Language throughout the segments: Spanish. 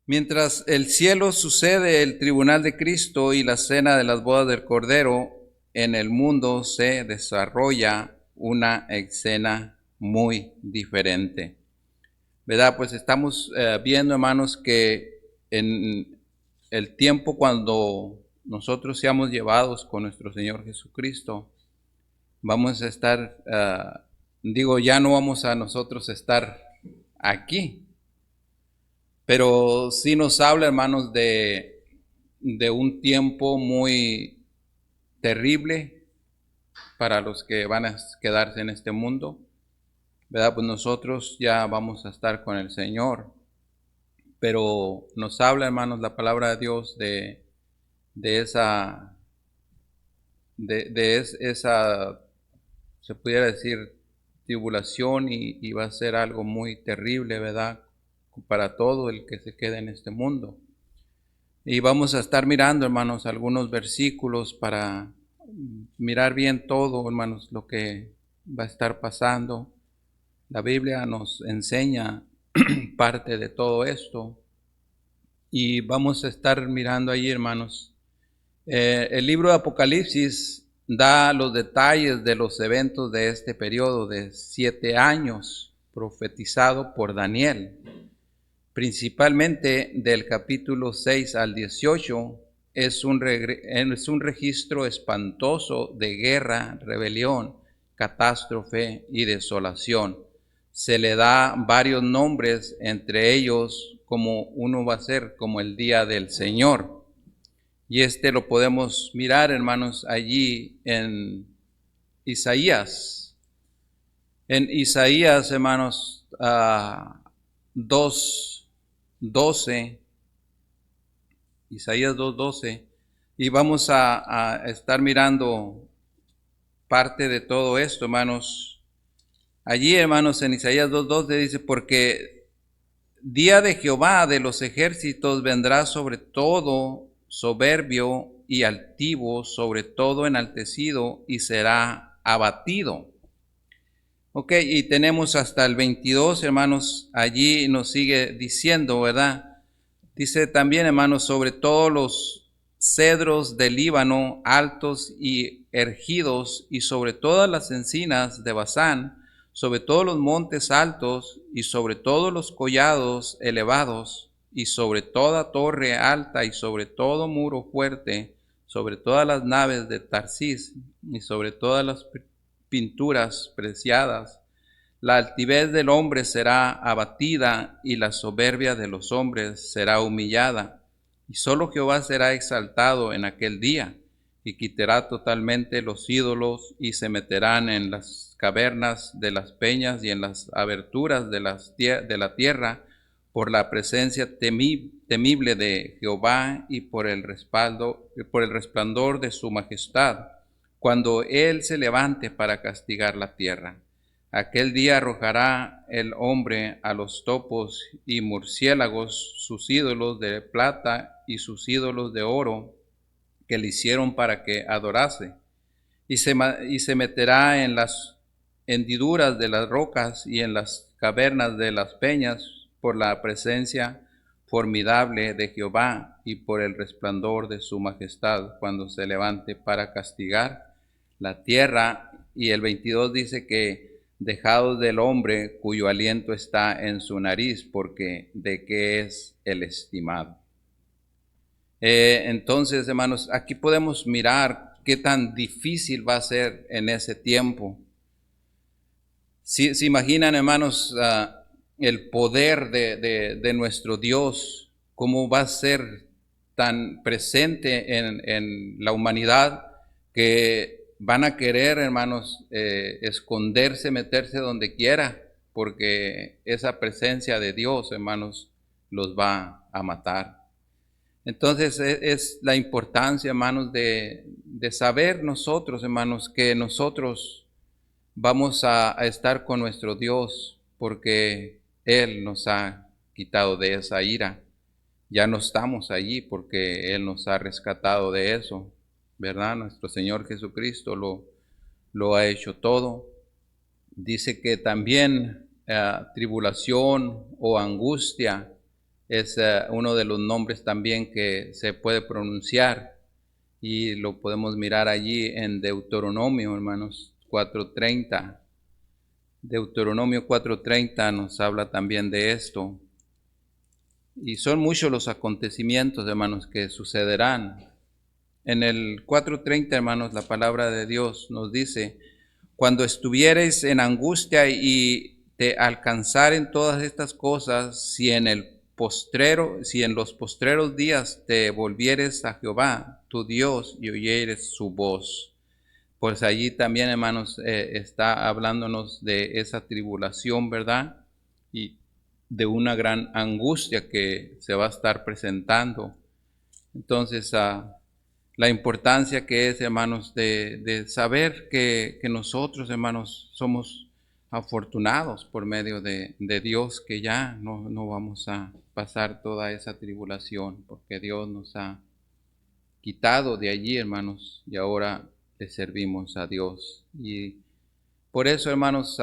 Mientras el cielo sucede el tribunal de Cristo y la cena de las bodas del Cordero, en el mundo se desarrolla una escena muy diferente. ¿Verdad? Pues estamos viendo, hermanos, que en el tiempo cuando nosotros seamos llevados con nuestro Señor Jesucristo, vamos a estar, ya no vamos a nosotros estar aquí, pero sí nos habla, hermanos, de un tiempo muy terrible para los que van a quedarse en este mundo, ¿verdad? Pues nosotros ya vamos a estar con el Señor, pero nos habla, hermanos, la palabra de Dios de esa, esa, se pudiera decir, tribulación y va a ser algo muy terrible, ¿verdad? Para todo el que se quede en este mundo. Y vamos a estar mirando, hermanos, algunos versículos para mirar bien todo, hermanos, lo que va a estar pasando. La Biblia nos enseña parte de todo esto y vamos a estar mirando ahí, hermanos. El libro de Apocalipsis da los detalles de los eventos de este periodo de 7 años profetizado por Daniel. Principalmente del capítulo 6 al 18, es un registro espantoso de guerra, rebelión, catástrofe y desolación. Se le da varios nombres, entre ellos como uno va a ser como el día del Señor. Y lo podemos mirar, hermanos, allí en Isaías. En Isaías, hermanos, 2:12, Isaías 2:12, y vamos a estar mirando parte de todo esto, hermanos. Allí, hermanos, en Isaías 2:12 dice, porque día de Jehová de los ejércitos vendrá sobre todo soberbio y altivo, sobre todo enaltecido, y será abatido. Ok, y tenemos hasta el 22, hermanos, allí nos sigue diciendo, ¿verdad? Dice también, hermanos, sobre todos los cedros del Líbano, altos y erguidos, y sobre todas las encinas de Basán, sobre todos los montes altos, y sobre todos los collados elevados, y sobre toda torre alta, y sobre todo muro fuerte, sobre todas las naves de Tarsis, y sobre todas las pinturas preciadas. La altivez del hombre será abatida y la soberbia de los hombres será humillada. Y solo Jehová será exaltado en aquel día y quitará totalmente los ídolos y se meterán en las cavernas de las peñas y en las aberturas de la tierra por la presencia temible de Jehová y por el resplandor de su majestad, cuando él se levante para castigar la tierra. Aquel día arrojará el hombre a los topos y murciélagos sus ídolos de plata y sus ídolos de oro que le hicieron para que adorase, y se meterá en las hendiduras de las rocas y en las cavernas de las peñas por la presencia formidable de Jehová y por el resplandor de su majestad cuando se levante para castigar la tierra. Y el 22 dice que dejados del hombre cuyo aliento está en su nariz, porque de qué es el estimado. Entonces, hermanos, aquí podemos mirar qué tan difícil va a ser en ese tiempo. Si se imaginan, hermanos, el poder de nuestro Dios, cómo va a ser tan presente en la humanidad, que van a querer, hermanos, esconderse, meterse donde quiera, porque esa presencia de Dios, hermanos, los va a matar. Entonces es la importancia, hermanos, de saber nosotros, hermanos, que nosotros vamos a estar con nuestro Dios, porque Él nos ha quitado de esa ira. Ya no estamos allí porque Él nos ha rescatado de eso, ¿verdad? Nuestro Señor Jesucristo lo ha hecho todo. Dice que también tribulación o angustia es uno de los nombres también que se puede pronunciar y lo podemos mirar allí en Deuteronomio, hermanos, 4:30. Deuteronomio 4:30 nos habla también de esto. Y son muchos los acontecimientos, hermanos, que sucederán. En el 4:30, hermanos, la palabra de Dios nos dice: cuando estuviereis en angustia y te alcanzaren todas estas cosas, si en los postreros días te volvieres a Jehová, tu Dios, y oyeres su voz. Pues allí también, hermanos, está hablándonos de esa tribulación, ¿verdad? Y de una gran angustia que se va a estar presentando. Entonces, la importancia que es, hermanos, de saber que nosotros, hermanos, somos afortunados por medio de Dios, que ya no vamos a pasar toda esa tribulación, porque Dios nos ha quitado de allí, hermanos, y ahora le servimos a Dios. Y por eso, hermanos,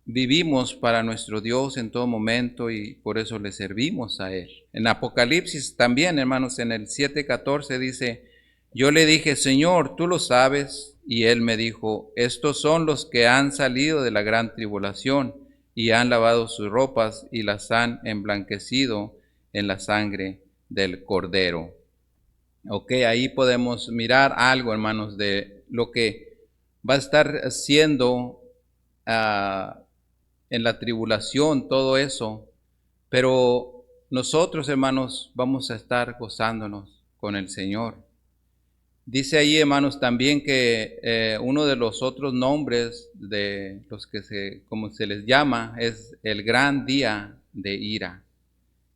vivimos para nuestro Dios en todo momento y por eso le servimos a Él. En Apocalipsis también, hermanos, en el 7:14 dice: yo le dije, Señor, tú lo sabes, y Él me dijo: estos son los que han salido de la gran tribulación y han lavado sus ropas y las han emblanquecido en la sangre del Cordero. Ok, ahí podemos mirar algo, hermanos, de lo que va a estar haciendo en la tribulación, todo eso. Pero nosotros, hermanos, vamos a estar gozándonos con el Señor. Dice ahí, hermanos, también que uno de los otros nombres de los que como se les llama, es el gran día de ira.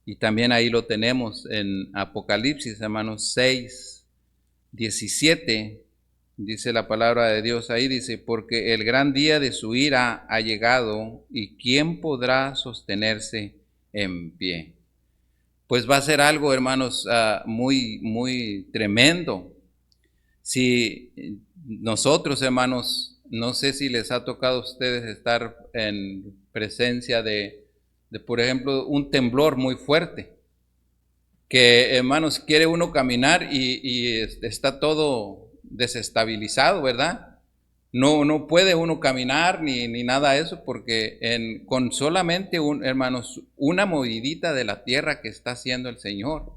Y también ahí lo tenemos en Apocalipsis, hermanos, 6:17. Dice la palabra de Dios ahí, dice: porque el gran día de su ira ha llegado, y ¿quién podrá sostenerse en pie? Pues va a ser algo, hermanos, muy, muy tremendo. Si nosotros, hermanos, no sé si les ha tocado a ustedes estar en presencia de por ejemplo, un temblor muy fuerte, que, hermanos, quiere uno caminar y está todo desestabilizado, ¿verdad? No puede uno caminar ni nada de eso, porque con solamente, hermanos, una movidita de la tierra que está haciendo el Señor,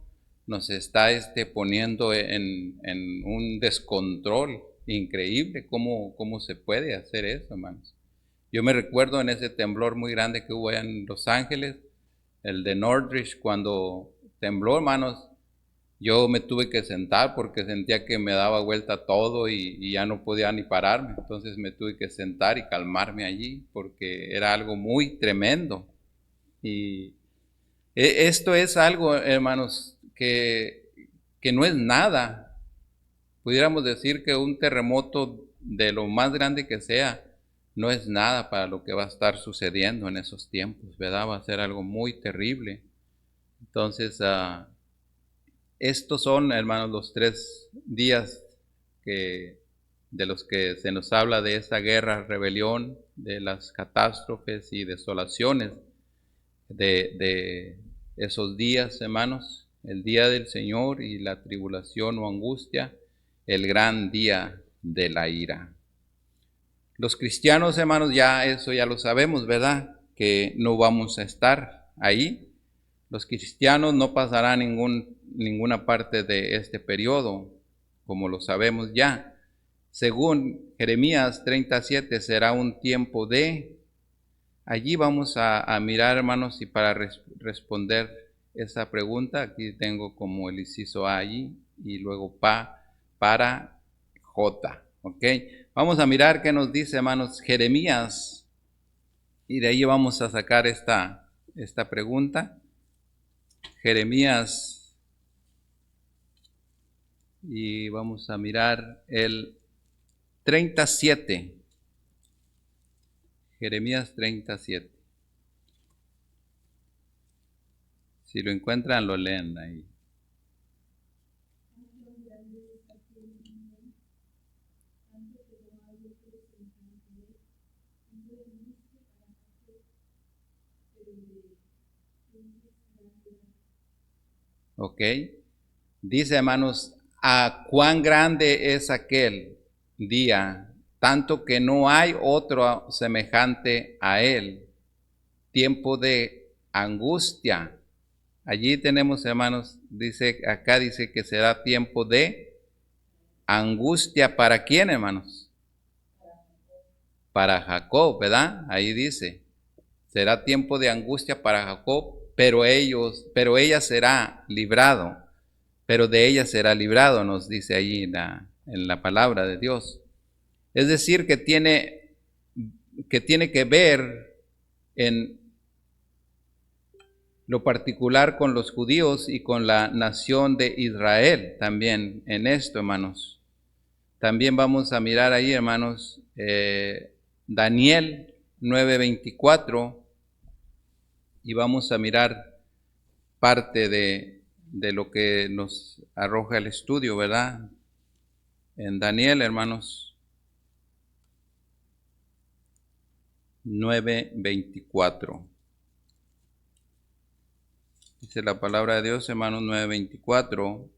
nos está poniendo en un descontrol increíble. ¿Cómo se puede hacer eso, hermanos? Yo me recuerdo en ese temblor muy grande que hubo en Los Ángeles, el de Northridge, cuando tembló, hermanos, yo me tuve que sentar porque sentía que me daba vuelta todo y ya no podía ni pararme. Entonces me tuve que sentar y calmarme allí porque era algo muy tremendo. Y esto es algo, hermanos, que no es nada. Pudiéramos decir que un terremoto, de lo más grande que sea, no es nada para lo que va a estar sucediendo en esos tiempos, ¿verdad? Va a ser algo muy terrible. Entonces, estos son, hermanos, los 3 días de los que se nos habla de esa guerra, rebelión, de las catástrofes y desolaciones de esos días, hermanos: el día del Señor y la tribulación o angustia, el gran día de la ira. Los cristianos, hermanos, ya eso ya lo sabemos, ¿verdad? Que no vamos a estar ahí. Los cristianos no pasarán ninguna parte de este periodo, como lo sabemos ya. Según Jeremías 37, será un tiempo de... Allí vamos a mirar, hermanos, y para responder esa pregunta, aquí tengo como el inciso A allí, y luego para J, ¿ok? Vamos a mirar qué nos dice, hermanos, Jeremías, y de ahí vamos a sacar esta pregunta. Jeremías, y vamos a mirar el 37. Jeremías 37. Si lo encuentran, lo leen ahí. ¿ok? Dice, hermanos, a cuán grande es aquel día, tanto que no hay otro semejante a él. Tiempo de angustia. Allí tenemos, hermanos, dice, acá dice que será tiempo de angustia. ¿Para quién, hermanos? Para Jacob, ¿verdad? Ahí dice, será tiempo de angustia para Jacob, pero ella será librado, pero de ella será librado, nos dice allí en la palabra de Dios. Es decir, que tiene que ver en lo particular con los judíos y con la nación de Israel también en esto, hermanos. También vamos a mirar ahí, hermanos, Daniel 9:24, y vamos a mirar parte de lo que nos arroja el estudio, ¿verdad? En Daniel, hermanos, 9:24. Dice la palabra de Dios, hermanos, 9:24.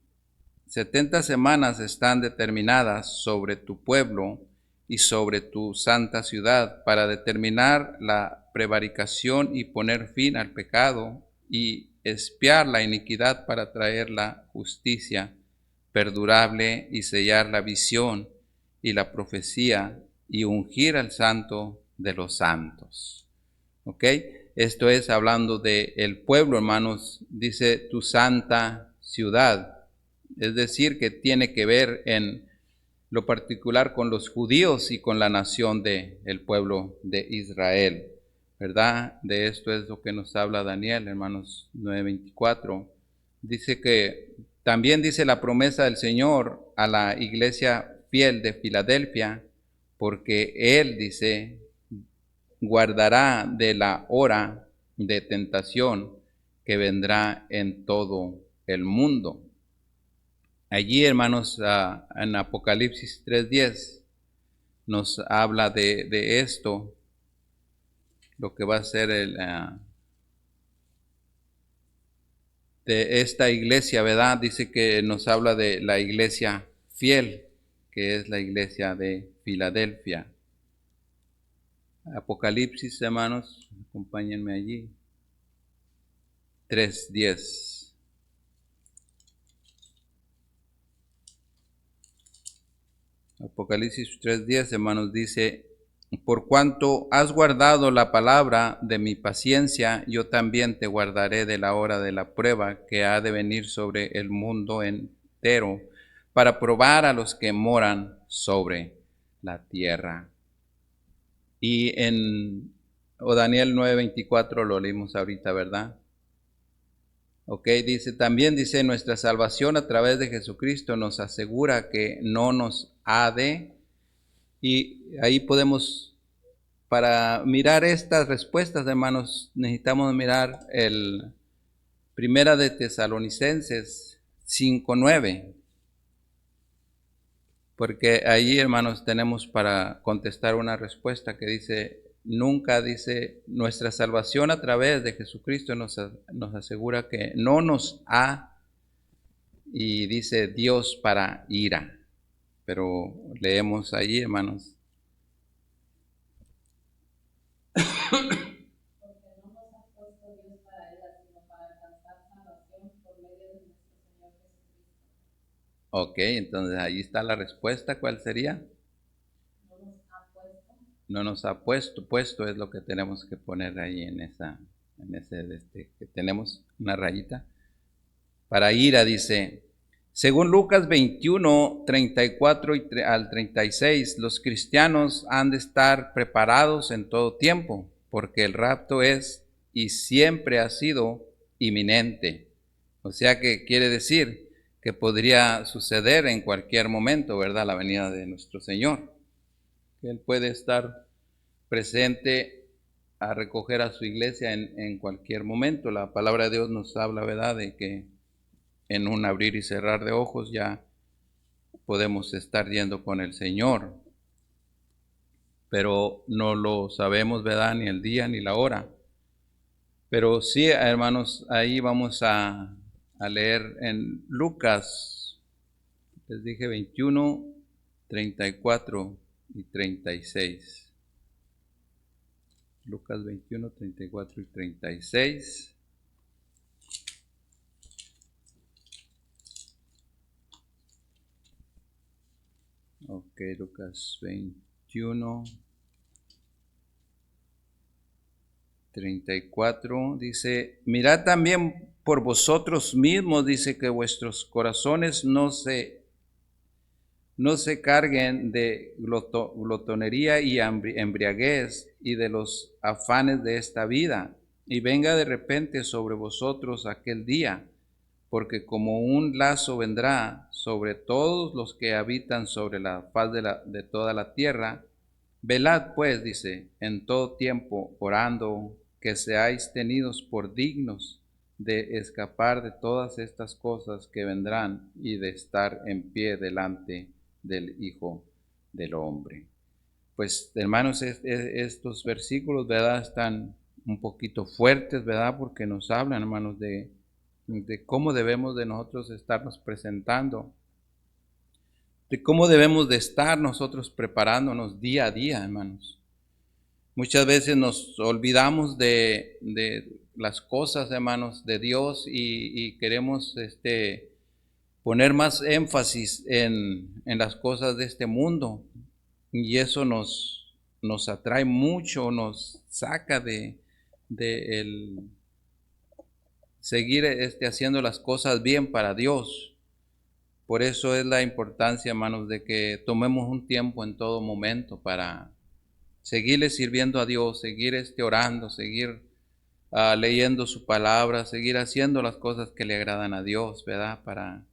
70 semanas están determinadas sobre tu pueblo y sobre tu santa ciudad para determinar la prevaricación y poner fin al pecado y expiar la iniquidad para traer la justicia perdurable y sellar la visión y la profecía y ungir al santo de los santos. ¿Ok? Esto es hablando del pueblo, hermanos, dice tu santa ciudad. Es decir, que tiene que ver en lo particular con los judíos y con la nación del pueblo de Israel, ¿verdad? De esto es lo que nos habla Daniel, hermanos, 9:24. Dice que también dice la promesa del Señor a la iglesia fiel de Filadelfia, porque Él, dice, guardará de la hora de tentación que vendrá en todo el mundo. Allí, hermanos, en Apocalipsis 3:10 nos habla de esto, lo que va a ser de esta iglesia, ¿verdad? Dice que nos habla de la iglesia fiel, que es la iglesia de Filadelfia. Apocalipsis, hermanos, acompáñenme allí. 3:10. Apocalipsis 3:10, hermanos, dice, por cuanto has guardado la palabra de mi paciencia, yo también te guardaré de la hora de la prueba que ha de venir sobre el mundo entero, para probar a los que moran sobre la tierra. Y en Daniel 9:24 lo leímos ahorita, ¿verdad? Ok, dice, también dice, nuestra salvación a través de Jesucristo nos asegura que no nos ha de, y ahí podemos, para mirar estas respuestas, hermanos, necesitamos mirar el Primera de Tesalonicenses 5:9, porque ahí, hermanos, tenemos para contestar una respuesta que dice, nunca, dice, nuestra salvación a través de Jesucristo nos asegura que no nos ha, y dice Dios para ira. Pero leemos allí, hermanos. Ok, entonces ahí está la respuesta. ¿Cuál sería? No nos ha puesto. Puesto es lo que tenemos que poner ahí en ese que tenemos una rayita. Para ira dice, según Lucas 21, 34 al 36, los cristianos han de estar preparados en todo tiempo, porque el rapto es y siempre ha sido inminente. O sea que quiere decir que podría suceder en cualquier momento, ¿verdad? La venida de nuestro Señor. Que Él puede estar presente a recoger a su iglesia en cualquier momento. La palabra de Dios nos habla, ¿verdad?, de que en un abrir y cerrar de ojos ya podemos estar yendo con el Señor. Pero no lo sabemos, ¿verdad?, ni el día ni la hora. Pero sí, hermanos, ahí vamos a a leer en Lucas, les dije 21, 34 y 36. Lucas 21, 34 y 36. Ok, Lucas 21, 34 dice: mirad también por vosotros mismos, dice, que vuestros corazones no se carguen de glotonería y embriaguez y de los afanes de esta vida, y venga de repente sobre vosotros aquel día, porque como un lazo vendrá sobre todos los que habitan sobre la faz de toda la tierra. Velad pues, dice, en todo tiempo, orando, que seáis tenidos por dignos de escapar de todas estas cosas que vendrán y de estar en pie delante del Hijo del Hombre. Pues, hermanos, estos versículos, ¿verdad?, están un poquito fuertes, ¿verdad?, porque nos hablan, hermanos, de cómo debemos de nosotros estarnos presentando, de cómo debemos de estar nosotros preparándonos día a día, hermanos. Muchas veces nos olvidamos de las cosas, hermanos, de Dios, y queremos poner más énfasis en las cosas de este mundo, y eso nos atrae mucho, nos saca de el seguir haciendo las cosas bien para Dios. Por eso es la importancia, hermanos, de que tomemos un tiempo en todo momento para seguirle sirviendo a Dios, seguir orando, seguir leyendo su palabra, seguir haciendo las cosas que le agradan a Dios, ¿verdad? Para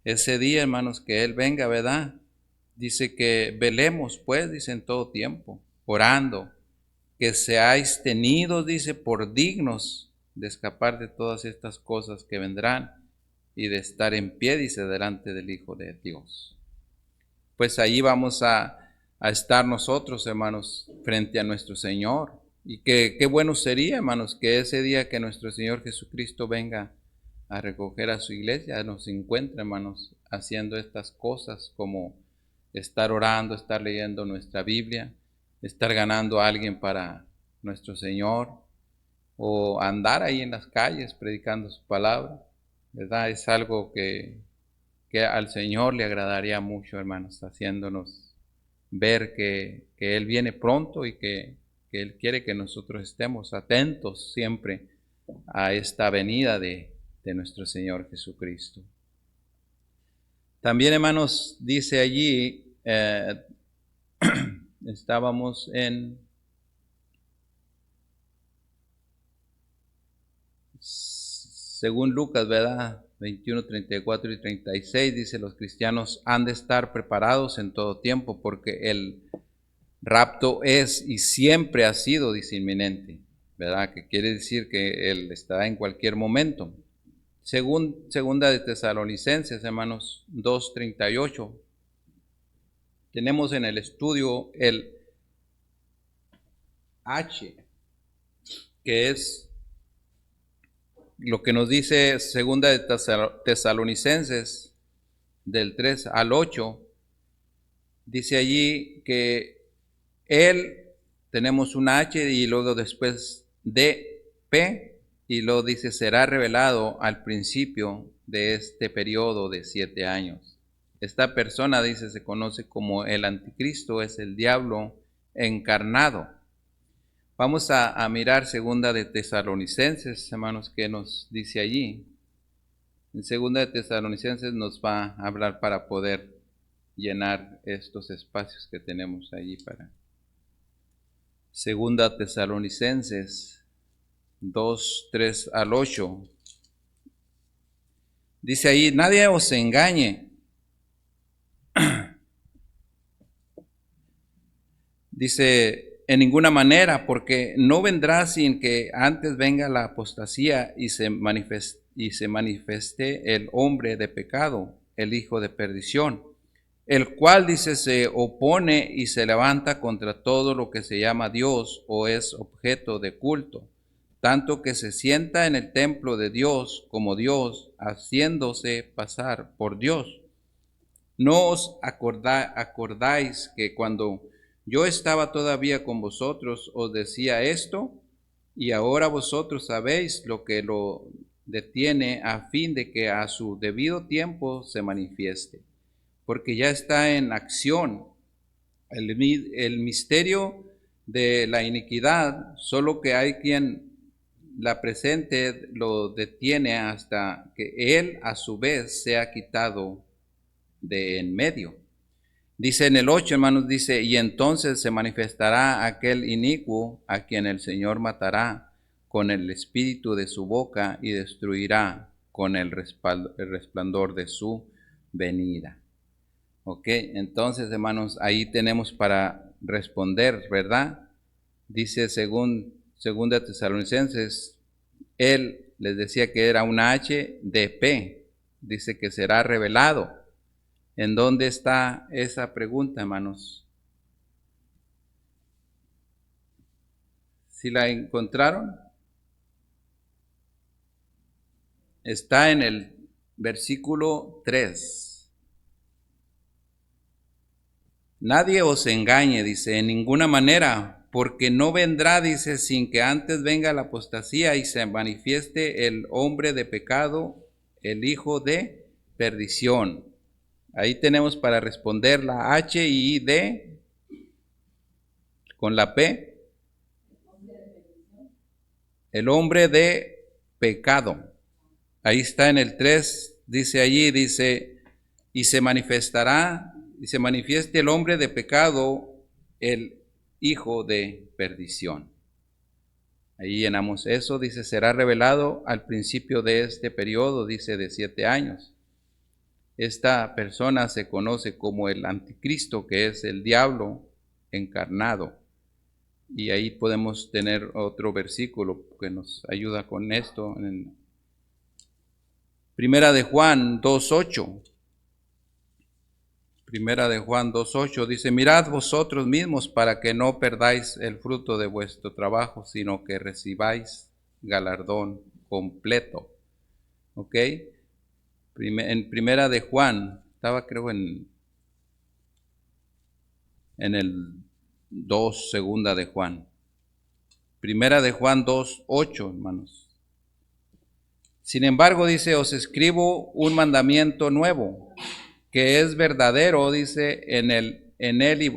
ese día, hermanos, que Él venga, ¿verdad? Dice que velemos, pues, dice, en todo tiempo, orando, que seáis tenidos, dice, por dignos de escapar de todas estas cosas que vendrán y de estar en pie, dice, delante del Hijo de Dios. Pues allí vamos a estar nosotros, hermanos, frente a nuestro Señor. Y qué bueno sería, hermanos, que ese día que nuestro Señor Jesucristo venga a recoger a su iglesia, nos encuentre, hermanos, haciendo estas cosas, como estar orando, estar leyendo nuestra Biblia, estar ganando a alguien para nuestro Señor, o andar ahí en las calles predicando su palabra, ¿verdad? Es algo que al Señor le agradaría mucho, hermanos, haciéndonos ver que Él viene pronto y que Él quiere que nosotros estemos atentos siempre a esta venida de nuestro Señor Jesucristo. También, hermanos, dice allí, estábamos en según Lucas, ¿verdad? 21, 34 y 36, dice: los cristianos han de estar preparados en todo tiempo, porque el rapto es y siempre ha sido, dice, inminente, ¿verdad? Que quiere decir que Él estará en cualquier momento. Segunda de Tesalonicenses, hermanos, 2:38. Tenemos en el estudio el H, que es lo que nos dice segunda de Tesalonicenses, del 3 al 8. Dice allí que Él, tenemos un H y luego después D, P, y luego dice: será revelado al principio de este periodo de 7 años. Esta persona, dice, se conoce como el anticristo, es el diablo encarnado. Vamos a mirar segunda de Tesalonicenses, hermanos, que nos dice allí. En segunda de Tesalonicenses nos va a hablar para poder llenar estos espacios que tenemos allí para. Segunda Tesalonicenses 2, 3 al 8. Dice ahí: nadie os engañe. Dice: en ninguna manera, porque no vendrá sin que antes venga la apostasía y se manifieste el hombre de pecado, el hijo de perdición, el cual, dice, se opone y se levanta contra todo lo que se llama Dios o es objeto de culto, tanto que se sienta en el templo de Dios como Dios, haciéndose pasar por Dios. ¿No os acordáis que cuando yo estaba todavía con vosotros os decía esto? Y ahora vosotros sabéis lo que lo detiene a fin de que a su debido tiempo se manifieste, porque ya está en acción el misterio de la iniquidad, solo que hay quien la presente lo detiene hasta que él a su vez sea quitado de en medio. Dice en el 8, hermanos, dice, y entonces se manifestará aquel inicuo a quien el Señor matará con el espíritu de su boca y destruirá con el resplandor de su venida. Ok, entonces, hermanos, ahí tenemos para responder, ¿verdad? Dice segunda Tesalonicenses, él les decía que era una H de P, dice que será revelado. ¿En dónde está esa pregunta, hermanos? ¿Sí la encontraron? Está en el versículo 3. Nadie os engañe, dice, en ninguna manera, porque no vendrá, dice, sin que antes venga la apostasía y se manifieste el hombre de pecado, el hijo de perdición. Ahí tenemos para responder la H y D con la P. El hombre de pecado. Ahí está en el 3, dice allí, dice, y se manifestará, y se manifieste el hombre de pecado, el hijo de perdición. Ahí llenamos eso, dice, será revelado al principio de este periodo, dice, de 7 años. Esta persona se conoce como el anticristo, que es el diablo encarnado. Y ahí podemos tener otro versículo que nos ayuda con esto. En Primera de Juan 2:8. Primera de Juan 2:8 dice, mirad vosotros mismos para que no perdáis el fruto de vuestro trabajo, sino que recibáis galardón completo. ¿Ok? En Primera de Juan, estaba creo en el 2, Segunda de Juan. Primera de Juan 2:8, hermanos. Sin embargo, dice, os escribo un mandamiento nuevo, que es verdadero, dice, en él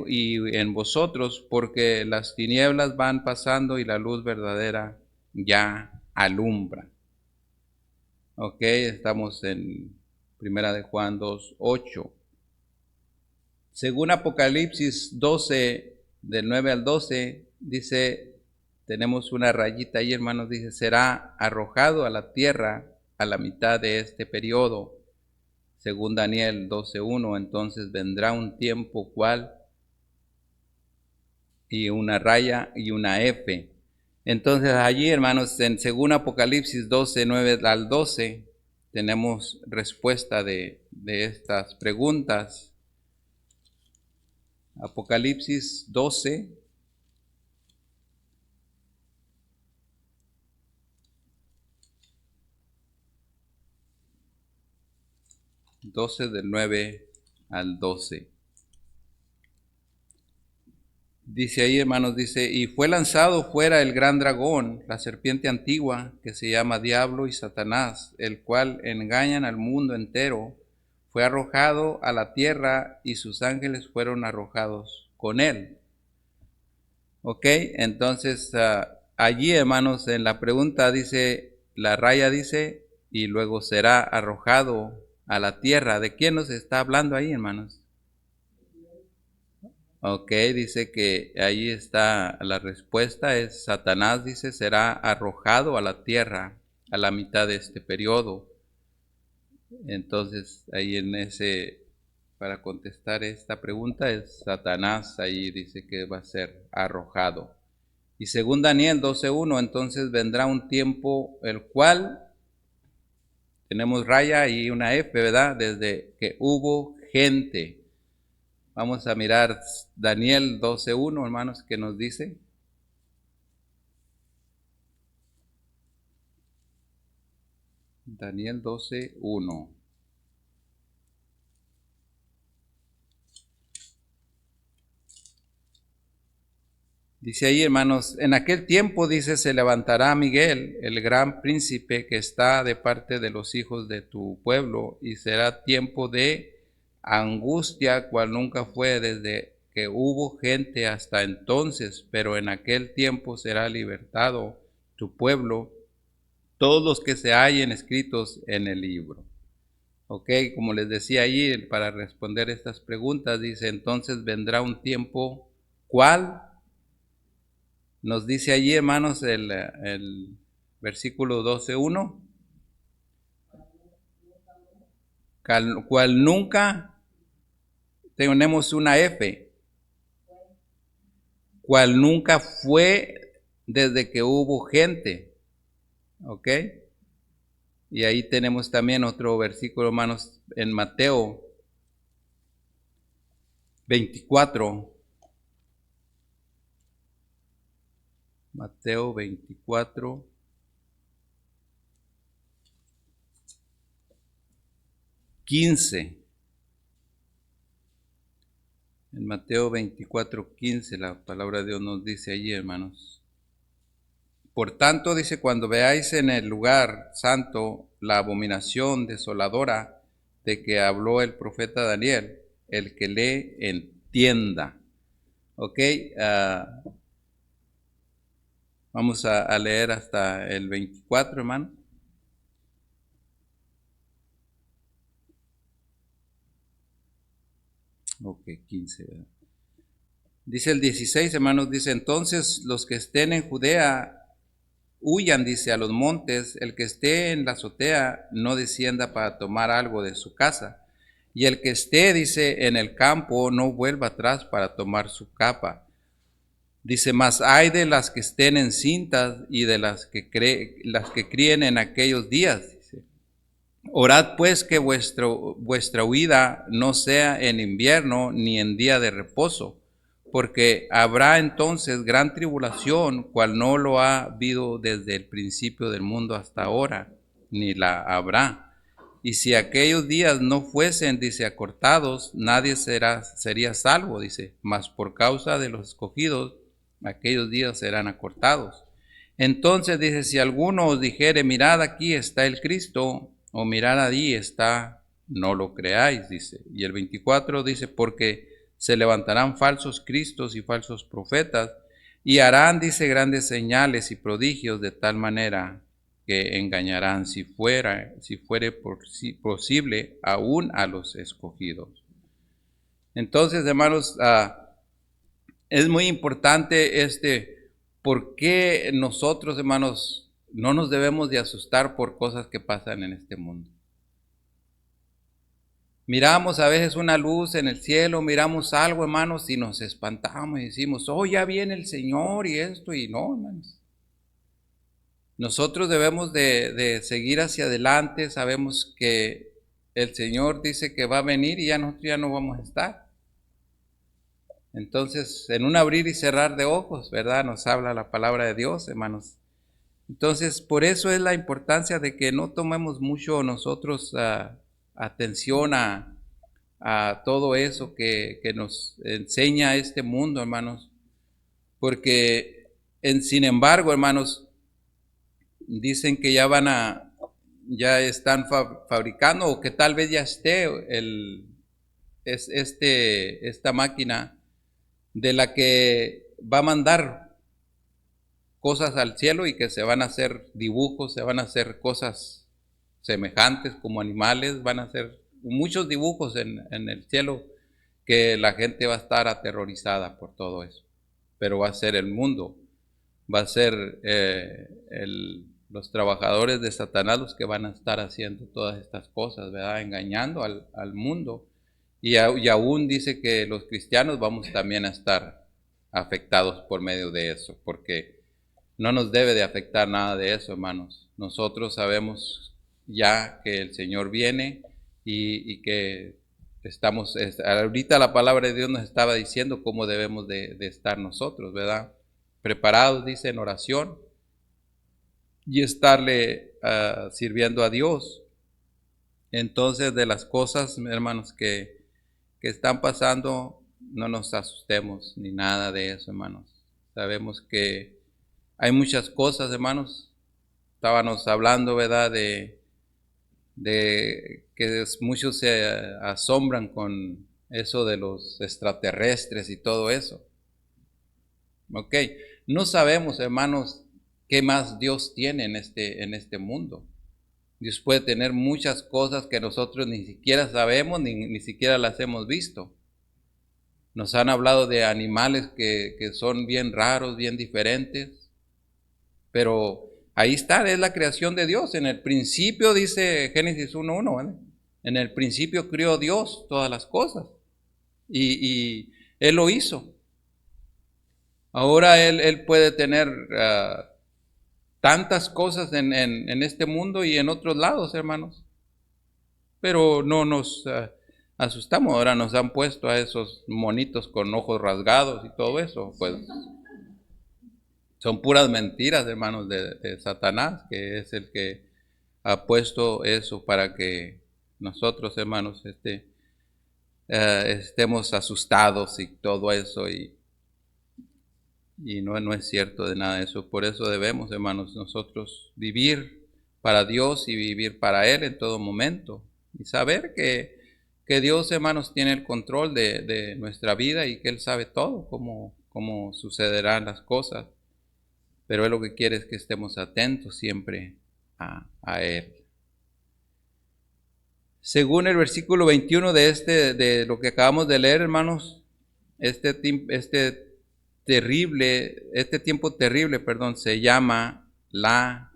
y en vosotros, porque las tinieblas van pasando y la luz verdadera ya alumbra. Ok, estamos en Primera de Juan 2:8. Según Apocalipsis 12, del 9 al 12, dice, tenemos una rayita ahí, hermanos, dice, será arrojado a la tierra a la mitad de este periodo. Según Daniel 12:1, entonces vendrá un tiempo cual y una raya y una F. Entonces allí, hermanos, según Apocalipsis 12, 9 al 12, tenemos respuesta de estas preguntas. Apocalipsis 12. Del 9 al 12. Dice ahí, hermanos, dice, y fue lanzado fuera el gran dragón, la serpiente antigua, que se llama Diablo y Satanás, el cual engañan al mundo entero. Fue arrojado a la tierra y sus ángeles fueron arrojados con él. Ok, entonces allí, hermanos, en la pregunta dice, la raya dice, y luego será arrojado a la tierra. ¿De quién nos está hablando ahí, hermanos? Ok, dice que ahí está la respuesta, es Satanás, dice, será arrojado a la tierra a la mitad de este periodo. Entonces, ahí para contestar esta pregunta es Satanás, ahí dice que va a ser arrojado. Y según Daniel 12:1, entonces vendrá un tiempo el cual tenemos raya y una F, ¿verdad? Desde que hubo gente. Vamos a mirar Daniel 12:1, hermanos, que nos dice. Daniel 12:1. Dice ahí, hermanos, en aquel tiempo, dice, se levantará Miguel, el gran príncipe que está de parte de los hijos de tu pueblo, y será tiempo de angustia, cual nunca fue desde que hubo gente hasta entonces, pero en aquel tiempo será libertado tu pueblo, todos los que se hallen escritos en el libro. Ok, como les decía ahí, para responder estas preguntas, dice, entonces vendrá un tiempo, ¿cuál? Nos dice allí, hermanos, el versículo 12:1, cual nunca, tenemos una F, cual nunca fue desde que hubo gente, ¿ok? Y ahí tenemos también otro versículo, hermanos, en Mateo 24. Mateo 24. En Mateo 24:15 la palabra de Dios nos dice allí, hermanos. Por tanto, dice, cuando veáis en el lugar santo la abominación desoladora de que habló el profeta Daniel, el que lee entienda. Ok, vamos a leer hasta el 24, hermano. Ok, 15, ¿verdad? Dice el 16, hermanos, dice, entonces los que estén en Judea huyan, dice, a los montes, el que esté en la azotea no descienda para tomar algo de su casa, y el que esté, dice, en el campo no vuelva atrás para tomar su capa. Dice, mas hay de las que estén encintas y de las que críen en aquellos días. Dice, orad pues que vuestra huida no sea en invierno ni en día de reposo, porque habrá entonces gran tribulación, cual no lo ha habido desde el principio del mundo hasta ahora, ni la habrá. Y si aquellos días no fuesen, dice, acortados, nadie sería salvo, dice, mas por causa de los escogidos, aquellos días serán acortados. Entonces dice, si alguno os dijere, mirad, aquí está el Cristo, o mirad, allí está, no lo creáis, dice. Y el 24 dice, porque se levantarán falsos cristos y falsos profetas, y harán, dice, grandes señales y prodigios, de tal manera que engañarán, si fuere posible, aún a los escogidos. Entonces, hermanos, es muy importante por qué nosotros, hermanos, no nos debemos de asustar por cosas que pasan en este mundo. Miramos a veces una luz en el cielo, miramos algo, hermanos, y nos espantamos y decimos, oh, ya viene el Señor y esto, y no, hermanos. Nosotros debemos de seguir hacia adelante, sabemos que el Señor dice que va a venir y ya nosotros ya no vamos a estar. Entonces, en un abrir y cerrar de ojos, ¿verdad? Nos habla la palabra de Dios, hermanos. Entonces, por eso es la importancia de que no tomemos mucho nosotros atención a todo eso que nos enseña este mundo, hermanos. Porque, sin embargo, hermanos, dicen que ya están fabricando, o que tal vez ya esté esta máquina de la que va a mandar cosas al cielo y que se van a hacer dibujos, se van a hacer cosas semejantes como animales, van a hacer muchos dibujos en el cielo, que la gente va a estar aterrorizada por todo eso. Pero va a ser el mundo, va a ser los trabajadores de Satanás los que van a estar haciendo todas estas cosas, ¿verdad? Engañando al mundo. Y aún dice que los cristianos vamos también a estar afectados por medio de eso, porque no nos debe de afectar nada de eso, hermanos. Nosotros sabemos ya que el Señor viene y que ahorita la palabra de Dios nos estaba diciendo cómo debemos de estar nosotros, ¿verdad? Preparados, dice, en oración, y estarle sirviendo a Dios. Entonces, de las cosas, hermanos, que están pasando, no nos asustemos ni nada de eso, hermanos. Sabemos que hay muchas cosas, hermanos. Estábamos hablando, ¿verdad?, de que muchos se asombran con eso de los extraterrestres y todo eso. Ok, no sabemos, hermanos, qué más Dios tiene en este mundo. Dios puede tener muchas cosas que nosotros ni siquiera sabemos, ni siquiera las hemos visto. Nos han hablado de animales que son bien raros, bien diferentes, pero ahí está, es la creación de Dios. En el principio, dice Génesis 1:1, ¿vale? En el principio crió Dios todas las cosas y Él lo hizo. Ahora Él puede tener tantas cosas en este mundo y en otros lados, hermanos, pero no nos asustamos. Ahora nos han puesto a esos monitos con ojos rasgados y todo eso, pues son puras mentiras, hermanos, de Satanás, que es el que ha puesto eso para que nosotros, hermanos, estemos asustados y todo eso, y no es cierto de nada de eso. Por eso debemos, hermanos, nosotros vivir para Dios y vivir para Él en todo momento, y saber que Dios, hermanos, tiene el control de nuestra vida y que Él sabe todo, cómo sucederán las cosas. Pero Él lo que quiere es que estemos atentos siempre a Él. Según el versículo 21 de lo que acabamos de leer, hermanos, este tiempo terrible, se llama la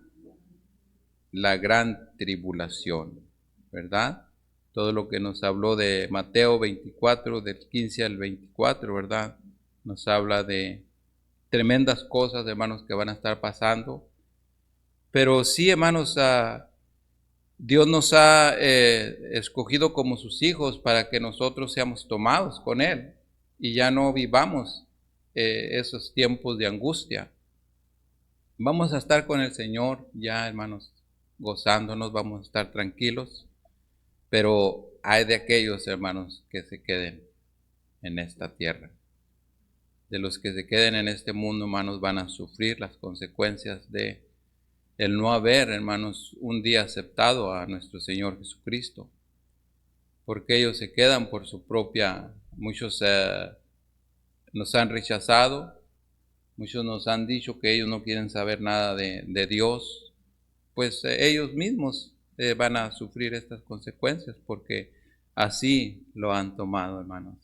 gran tribulación, ¿verdad? Todo lo que nos habló de Mateo 24, del 15 al 24, ¿verdad? Nos habla de tremendas cosas, hermanos, que van a estar pasando. Pero sí, hermanos, Dios nos ha escogido como sus hijos para que nosotros seamos tomados con Él y ya no vivamos esos tiempos de angustia. Vamos a estar con el Señor ya, hermanos, gozándonos, vamos a estar tranquilos, pero hay de aquellos, hermanos, que se queden en esta tierra. De los que se queden en este mundo, hermanos, van a sufrir las consecuencias de el no haber, hermanos, un día aceptado a nuestro Señor Jesucristo, porque ellos se quedan por su propia. Muchos nos han rechazado, muchos nos han dicho que ellos no quieren saber nada de Dios, pues ellos mismos van a sufrir estas consecuencias, porque así lo han tomado, hermanos.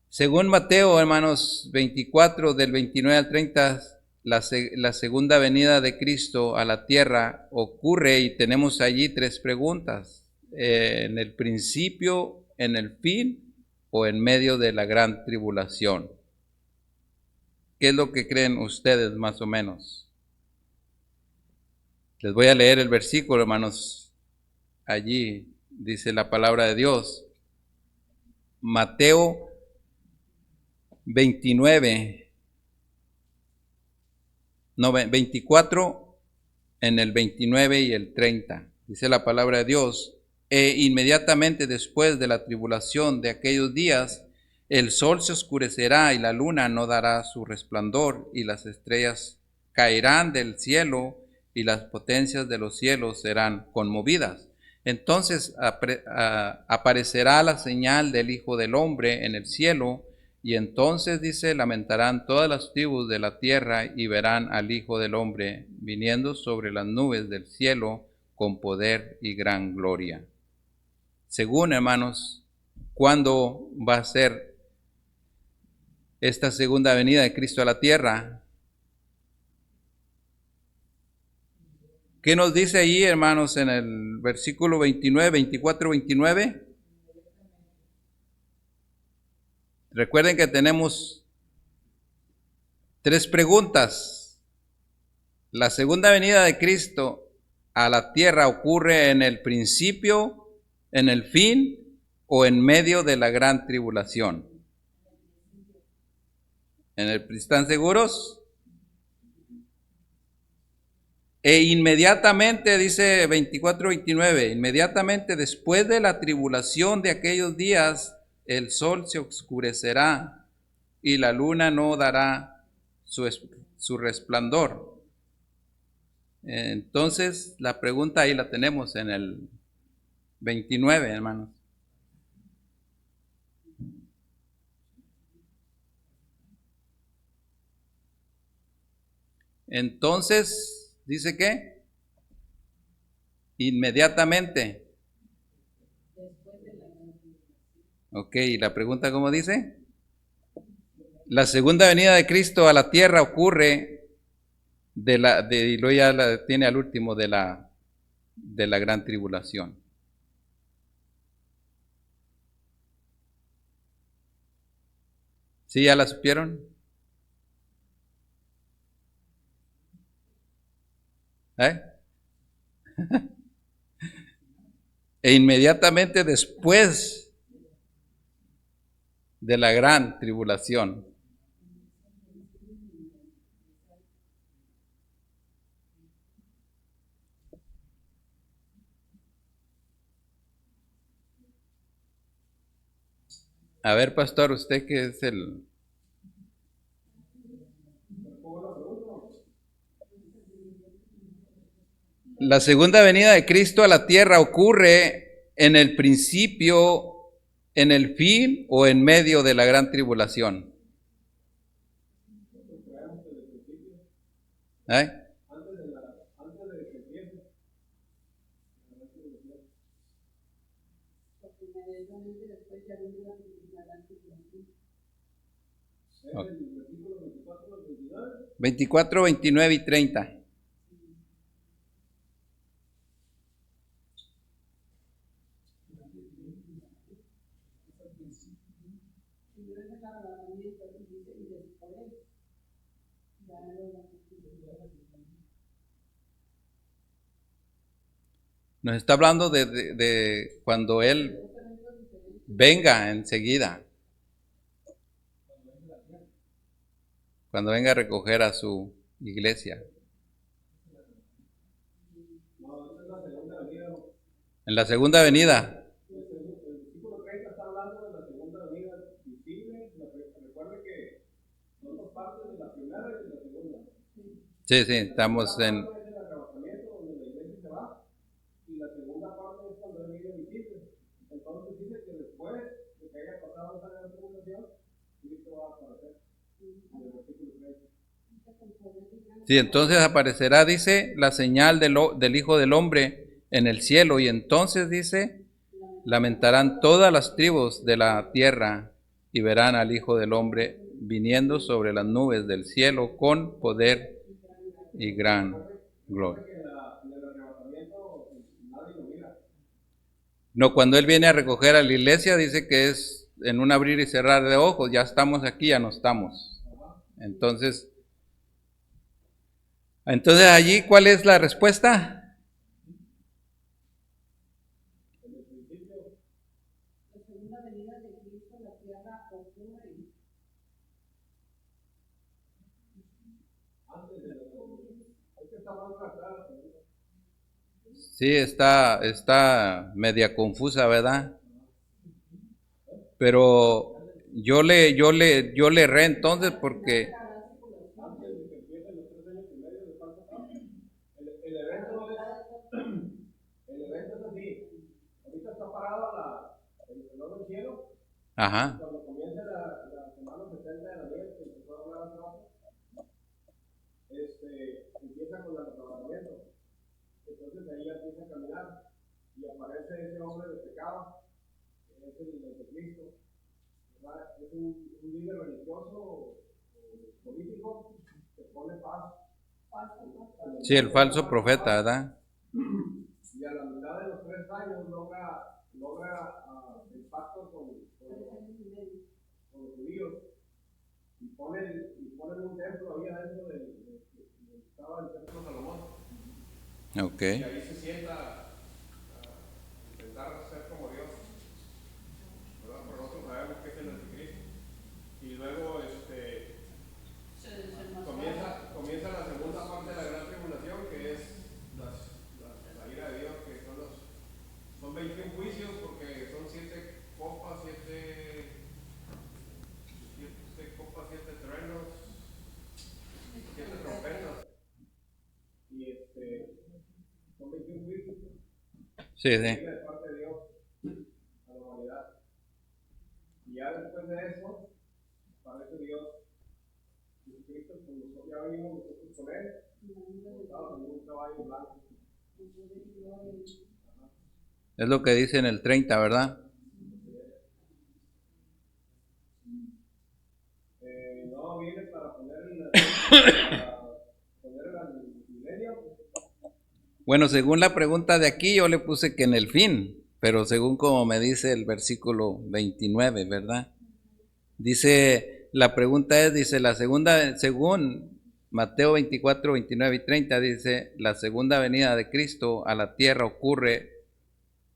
Según Mateo, hermanos, 24, del 29 al 30, la segunda venida de Cristo a la tierra ocurre y tenemos allí tres preguntas: en el principio, en el fin o en medio de la gran tribulación. ¿Qué es lo que creen ustedes más o menos? Les voy a leer el versículo, hermanos. Allí dice la palabra de Dios. Mateo 24, en el 29 y el 30. Dice la palabra de Dios: inmediatamente después de la tribulación de aquellos días, el sol se oscurecerá y la luna no dará su resplandor, y las estrellas caerán del cielo, y las potencias de los cielos serán conmovidas. Entonces aparecerá la señal del Hijo del Hombre en el cielo, y entonces, dice, lamentarán todas las tribus de la tierra y verán al Hijo del Hombre viniendo sobre las nubes del cielo con poder y gran gloria. Según, hermanos, ¿cuándo va a ser esta segunda venida de Cristo a la tierra? ¿Qué nos dice allí, hermanos, en el versículo 29, 24, 29? Recuerden que tenemos tres preguntas. La segunda venida de Cristo a la tierra ocurre en el principio, en el fin o en medio de la gran tribulación. ¿Están seguros? E inmediatamente, dice 24:29, inmediatamente después de la tribulación de aquellos días, el sol se oscurecerá y la luna no dará su resplandor. Entonces, la pregunta ahí la tenemos en el 29, hermanos. Entonces, ¿dice qué? Inmediatamente. Ok, ¿y la pregunta cómo dice? La segunda venida de Cristo a la tierra ocurre y luego ya la tiene al último de la gran tribulación. ¿Sí ya la supieron? ¿Eh? E inmediatamente después de la gran tribulación. A ver, pastor, usted que es el... La segunda venida de Cristo a la tierra ocurre en el principio, en el fin o en medio de la gran tribulación. ¿Eh? Okay. 24, 29 y 30. Nos está hablando de cuando Él venga enseguida, cuando venga a recoger a su iglesia. En la segunda venida. Sí, sí, estamos en... Sí, entonces aparecerá, dice, la señal del Hijo del Hombre en el cielo, y entonces, dice, lamentarán todas las tribus de la tierra y verán al Hijo del Hombre viniendo sobre las nubes del cielo con poder y gran gloria. No, cuando Él viene a recoger a la iglesia, dice que es en un abrir y cerrar de ojos, ya estamos aquí, ya no estamos. Entonces allí, ¿cuál es la respuesta? Sí, está media confusa, ¿verdad? Pero yo le erré entonces porque ajá. Sí, el falso profeta, ¿verdad? Ok. Sí, sí. de parte de Dios a la humanidad. Y ya después de eso, aparece Dios, Jesucristo, pues ya venimos nosotros con él, montados en un caballo blanco. Es lo que dice en el 30, ¿verdad? No, viene para poner el milenio. Bueno, según la pregunta de aquí, yo le puse que en el fin, pero según como me dice el versículo 29, ¿verdad? Dice, la pregunta es, dice, la segunda, según Mateo 24, 29 y 30, dice, la segunda venida de Cristo a la tierra ocurre,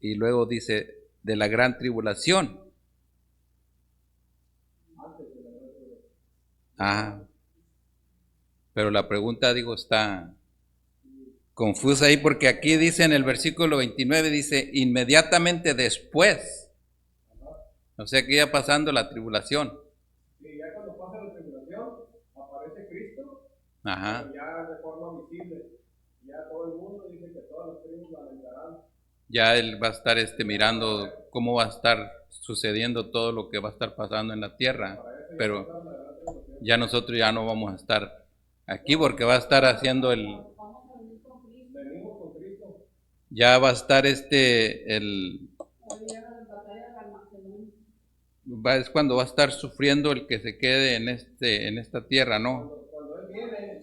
y luego dice, de la gran tribulación. Ah, pero la pregunta, digo, está confusa ahí porque aquí dice en el versículo 29, dice, inmediatamente después. O sea que ya pasando la tribulación. Sí, ya cuando pasa la tribulación, aparece Cristo, Ajá. pero ya de forma visible. Ya todo el mundo dice que todas las tribus la vengarán. Ya él va a estar mirando cómo va a estar sucediendo todo lo que va a estar pasando en la tierra. Pero ya nosotros ya no vamos a estar aquí porque va a estar haciendo Venimos con Cristo. ya va a estar es cuando va a estar sufriendo el que se quede en esta tierra, ¿no? Cuando Él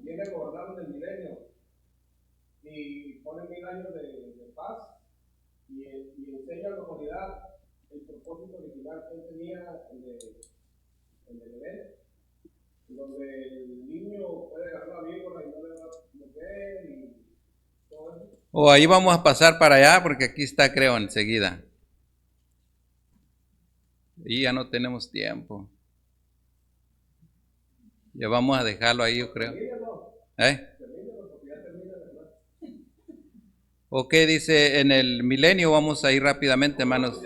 viene a gobernar en el milenio y pone 1000 años de paz y enseña a la humanidad el propósito original que Él tenía en el Edén, donde el niño puede agarrar la víbora y no le va a meter y todo eso. O ahí vamos a pasar para allá porque aquí está, creo, enseguida. Y ya no tenemos tiempo. Ya vamos a dejarlo ahí, yo creo. ¿Eh? Ok, dice, en el milenio vamos a ir rápidamente, hermanos.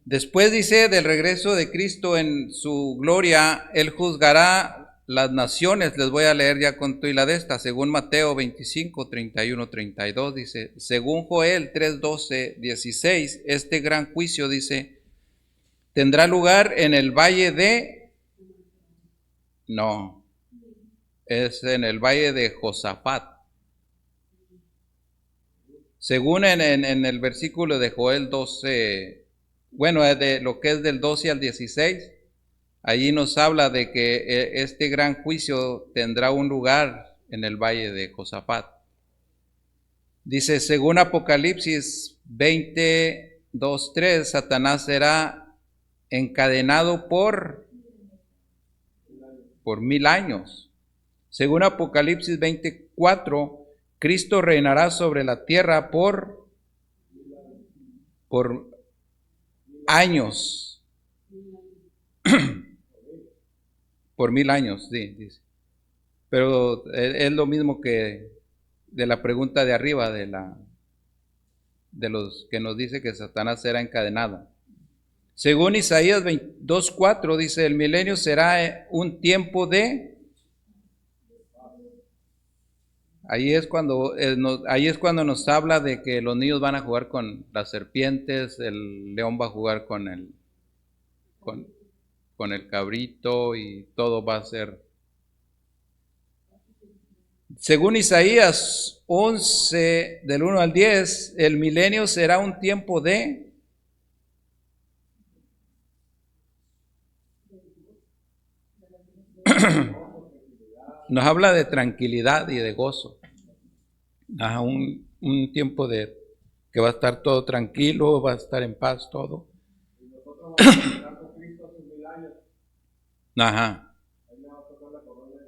Después dice, del regreso de Cristo en su gloria, Él juzgará las naciones. Les voy a leer ya con tu y la de esta, según Mateo 25, 31, 32, dice, según Joel 3, 12, 16, este gran juicio, dice, tendrá lugar en el valle de... No, es en el valle de Josafat. Según en el versículo de Joel 12, bueno, de lo que es del 12 al 16, allí nos habla de que este gran juicio tendrá un lugar en el valle de Josafat. Dice, según Apocalipsis 20, 2, 3, Satanás será encadenado por 1000 años. Según Apocalipsis 24, Cristo reinará sobre la tierra por años. Por 1000 años, sí, dice. Pero es lo mismo que de la pregunta de arriba, de los que nos dice que Satanás será encadenado. Según Isaías 2:4 dice, el milenio será un tiempo de... Ahí es cuando nos habla de que los niños van a jugar con las serpientes, el león va a jugar con el cabrito y todo va a ser. Según Isaías 11, del 1 al 10, el milenio será un tiempo de... Nos habla de tranquilidad y de gozo. Un tiempo de que va a estar todo tranquilo, va a estar en paz todo. Y nosotros vamos a estar con Cristo hace 1000 años. Ajá. Ahí me va a tocar la colonia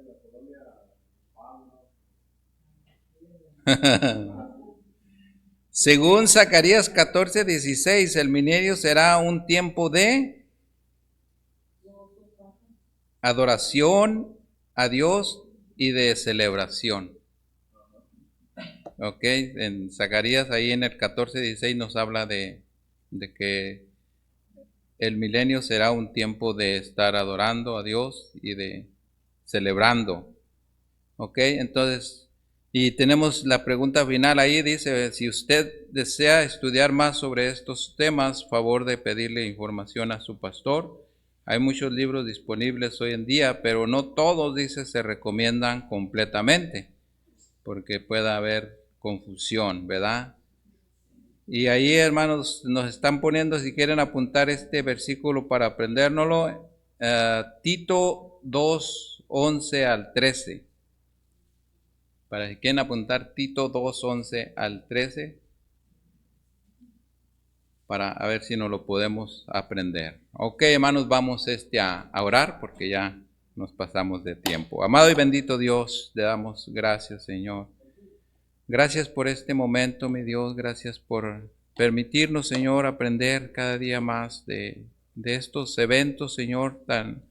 Según Zacarías 14, 16, el milenio será un tiempo de adoración a Dios y de celebración. Ok, en Zacarías ahí en el 14, 16 nos habla de que el milenio será un tiempo de estar adorando a Dios y de celebrando. Ok, entonces Y tenemos la pregunta final ahí, dice, si usted desea estudiar más sobre estos temas, favor de pedirle información a su pastor. Hay muchos libros disponibles hoy en día, pero no todos, dice, se recomiendan completamente, porque puede haber confusión, ¿verdad? Y ahí, hermanos, nos están poniendo, si quieren apuntar este versículo para aprendérnoslo, Tito 2, 11 al 13. Para si quieren apuntar Tito 2, 11 al 13, para a ver si nos lo podemos aprender. Ok, hermanos, vamos a orar porque ya nos pasamos de tiempo. Amado y bendito Dios, le damos gracias, Señor. Gracias por este momento, mi Dios. Gracias por permitirnos, Señor, aprender cada día más de estos eventos, Señor, tan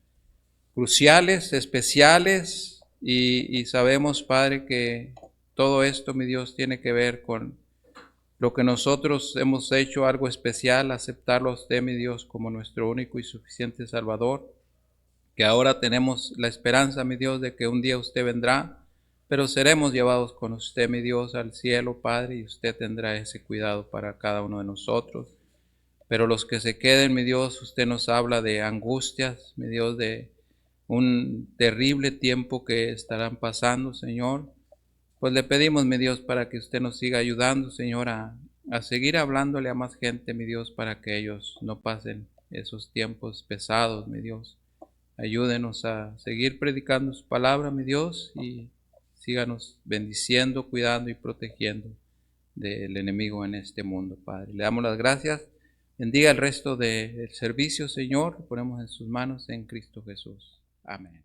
cruciales, especiales. Y sabemos, Padre, que todo esto, mi Dios, tiene que ver con lo que nosotros hemos hecho, algo especial, aceptarlo a usted, mi Dios, como nuestro único y suficiente Salvador, que ahora tenemos la esperanza, mi Dios, de que un día usted vendrá, pero seremos llevados con usted, mi Dios, al cielo, Padre, y usted tendrá ese cuidado para cada uno de nosotros. Pero los que se queden, mi Dios, usted nos habla de angustias, mi Dios, de un terrible tiempo que estarán pasando, Señor. Pues le pedimos, mi Dios, para que usted nos siga ayudando, Señor, a seguir hablándole a más gente, mi Dios, para que ellos no pasen esos tiempos pesados, mi Dios. Ayúdenos a seguir predicando su palabra, mi Dios, y síganos bendiciendo, cuidando y protegiendo del enemigo en este mundo, Padre. Le damos las gracias. Bendiga el resto del servicio, Señor. Lo ponemos en sus manos en Cristo Jesús. Amén.